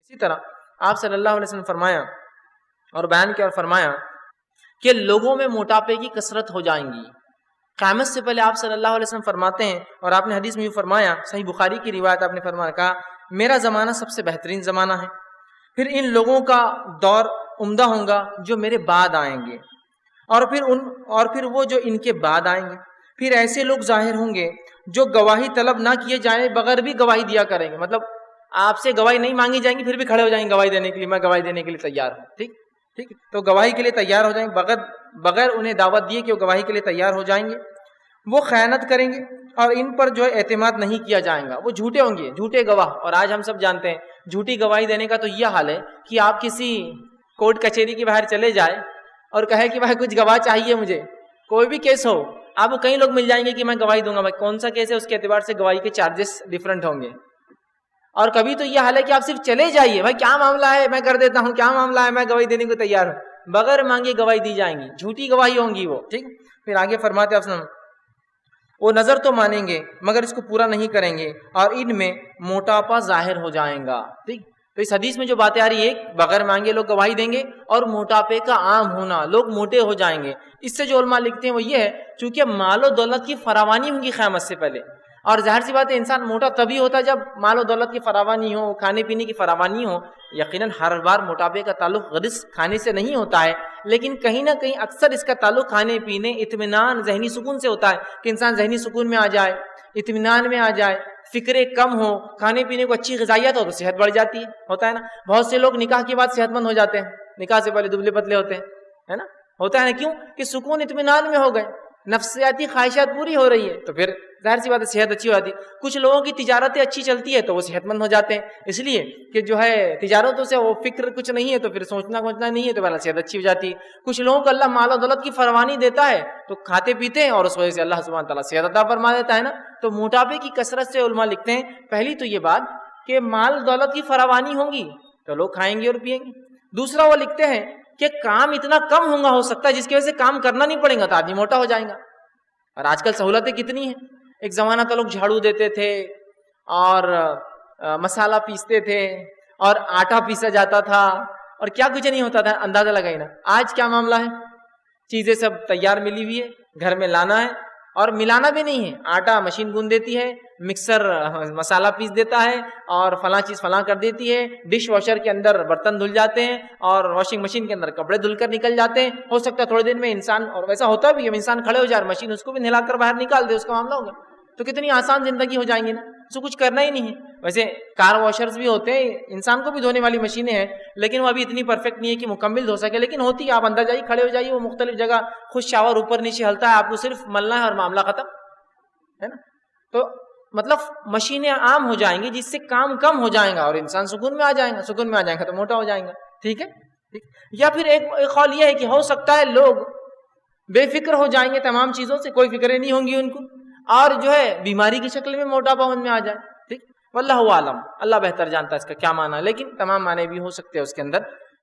اسی طرح آپ صلی اللہ علیہ وسلم فرمایا اور بیان کیا اور فرمایا کہ لوگوں میں موٹاپے کی کثرت ہو جائیں گی قیامت سے پہلے۔ آپ صلی اللہ علیہ وسلم فرماتے ہیں، اور آپ نے حدیث میں یہ فرمایا، صحیح بخاری کی روایت، آپ نے فرمایا، کہا میرا زمانہ سب سے بہترین زمانہ ہے، پھر ان لوگوں کا دور عمدہ ہوگا جو میرے بعد آئیں گے، اور پھر وہ جو ان کے بعد آئیں گے، پھر ایسے لوگ ظاہر ہوں گے جو گواہی طلب نہ کیے جائیں بغیر بھی گواہی دیا کریں گے، مطلب آپ سے گواہی نہیں مانگی جائیں گی پھر بھی کھڑے ہو جائیں گے گواہی دینے کے لیے، میں گواہی دینے کے لیے تیار ہوں، ٹھیک، تو گواہی کے لیے تیار ہو جائیں گے بغیر انہیں دعوت دیے کہ وہ گواہی کے لیے تیار ہو جائیں گے۔ وہ خیانت کریں گے اور ان پر جو ہے اعتماد نہیں کیا جائے گا، وہ جھوٹے ہوں گے، جھوٹے گواہ۔ اور آج ہم سب جانتے ہیں جھوٹی گواہی دینے کا تو یہ حال ہے کہ آپ کسی کورٹ کچہری کے باہر چلے جائے اور کہے کہ بھائی کچھ گواہ چاہیے مجھے، کوئی بھی کیس ہو، آپ کو کئی لوگ مل جائیں گے کہ میں گواہی دوں گا، بھائی کون سا کیس ہے اس کے اعتبار سے گواہی کے چارجز ڈفرنٹ ہوں گے۔ اور کبھی تو یہ حال ہے کہ آپ صرف چلے جائیے، بھائی کیا معاملہ ہے میں کر دیتا ہوں، کیا معاملہ ہے میں گواہی دینے کو تیار ہوں، بغیر مانگے گواہی دی جائیں گی، جھوٹی گواہی ہوں گی وہ، ٹھیک۔ پھر آگے فرماتے ہیں وہ نظر تو مانیں گے مگر اس کو پورا نہیں کریں گے، اور ان میں موٹاپا ظاہر ہو جائیں گا، ٹھیک۔ تو اس حدیث میں جو باتیں آ رہی ہے، بغیر مانگے لوگ گواہی دیں گے اور موٹاپے کا عام ہونا، لوگ موٹے ہو جائیں گے۔ اس سے جو علماء لکھتے ہیں وہ یہ ہے چونکہ مال و دولت کی فراوانی ہوگی قیامت سے پہلے، اور ظاہر سی بات ہے انسان موٹا تبھی ہوتا ہے جب مال و دولت کی فراوانی ہو، کھانے پینے کی فراوانی ہو۔ یقیناً ہر بار موٹاپے کا تعلق رزق کھانے سے نہیں ہوتا ہے، لیکن کہیں نہ کہیں اکثر اس کا تعلق کھانے پینے، اطمینان، ذہنی سکون سے ہوتا ہے کہ انسان ذہنی سکون میں آ جائے، اطمینان میں آ جائے، فکریں کم ہو، کھانے پینے کو اچھی غذائیت ہو تو صحت بڑھ جاتی ہوتا ہے نا۔ بہت سے لوگ نکاح کے بعد صحت مند ہو جاتے ہیں، نکاح سے پہلے دبلے پتلے ہوتے ہیں، ہے نا، ہوتا ہے نا، کیوں کہ سکون اطمینان میں ہو گئے، نفسیاتی خواہشات پوری ہو رہی ہے، تو پھر ظاہر سی بات ہے صحت اچھی ہو جاتی ہے۔ کچھ لوگوں کی تجارتیں اچھی چلتی ہے تو وہ صحت مند ہو جاتے ہیں، اس لیے کہ جو ہے تجارتوں سے وہ فکر کچھ نہیں ہے تو پھر سوچنا نہیں ہے تو پہلے صحت اچھی ہو جاتی ہے۔ کچھ لوگوں کو اللہ مال و دولت کی فراوانی دیتا ہے تو کھاتے پیتے ہیں اور اس وجہ سے اللہ سبحانہ تعالیٰ صحت عطا فرما دیتا ہے نا۔ تو موٹاپے کی کثرت سے علماء لکھتے ہیں پہلی تو یہ بات کہ مال دولت کی فراوانی ہوگی تو لوگ کھائیں گے اور پیئیں گے۔ دوسرا وہ لکھتے ہیں کہ کام اتنا کم ہوگا، ہو سکتا ہے جس کی وجہ سے کام کرنا نہیں پڑے گا تو آدمی موٹا ہو جائے گا۔ اور آج کل سہولتیں کتنی ہیں، ایک زمانہ تھا لوگ جھاڑو دیتے تھے اور مسالہ پیستے تھے اور آٹا پیسا جاتا تھا اور کیا کچھ نہیں ہوتا تھا، اندازہ لگائی نا۔ آج کیا معاملہ ہے، چیزیں سب تیار ملی ہوئی ہے، گھر میں لانا ہے اور ملانا بھی نہیں ہے، آٹا مشین گوندھ دیتی ہے، مکسر مسالہ پیس دیتا ہے اور فلاں چیز فلاں کر دیتی ہے، ڈش واشر کے اندر برتن دھل جاتے ہیں اور واشنگ مشین کے اندر کپڑے دھل کر نکل جاتے ہیں۔ ہو سکتا ہے تھوڑے دن میں انسان، اور ویسا ہوتا بھی ہے، انسان کھڑے ہو جائے مشین اس کو بھی نہلا کر باہر نکال دے، اس کا معاملہ ہوگا۔ تو کتنی آسان زندگی ہو جائیں گی نا، اس کو کچھ کرنا ہی نہیں ہے۔ ویسے کار واشرز بھی ہوتے ہیں، انسان کو بھی دھونے والی مشینیں ہیں، لیکن وہ ابھی اتنی پرفیکٹ نہیں ہے کہ مکمل دھو سکے، لیکن ہوتی ہے۔ آپ اندر جائیے، کھڑے ہو جائیے، وہ مختلف جگہ خود شاور اوپر نیچے ہلتا ہے، آپ کو صرف ملنا ہے اور معاملہ ختم ہے نا۔ تو مطلب مشینیں عام ہو جائیں گی جس سے کام کم ہو جائے گا اور انسان سکون میں آ جائے گا، سکون میں آ جائے گا تو موٹا ہو جائے گا، ٹھیک ہے۔ یا پھر ایک قول یہ ہے کہ ہو سکتا ہے لوگ بے فکر ہو جائیں گے تمام چیزوں سے، کوئی فکریں نہیں ہوں گی ان کو، اور جو ہے بیماری کی شکل میں موٹاپا ان میں آ جائے، ٹھیک۔ واللہ عالم، اللہ بہتر جانتا ہے اس کا کیا معنی ہے، لیکن تمام معنی بھی ہو سکتے ہیں اس کے اندر۔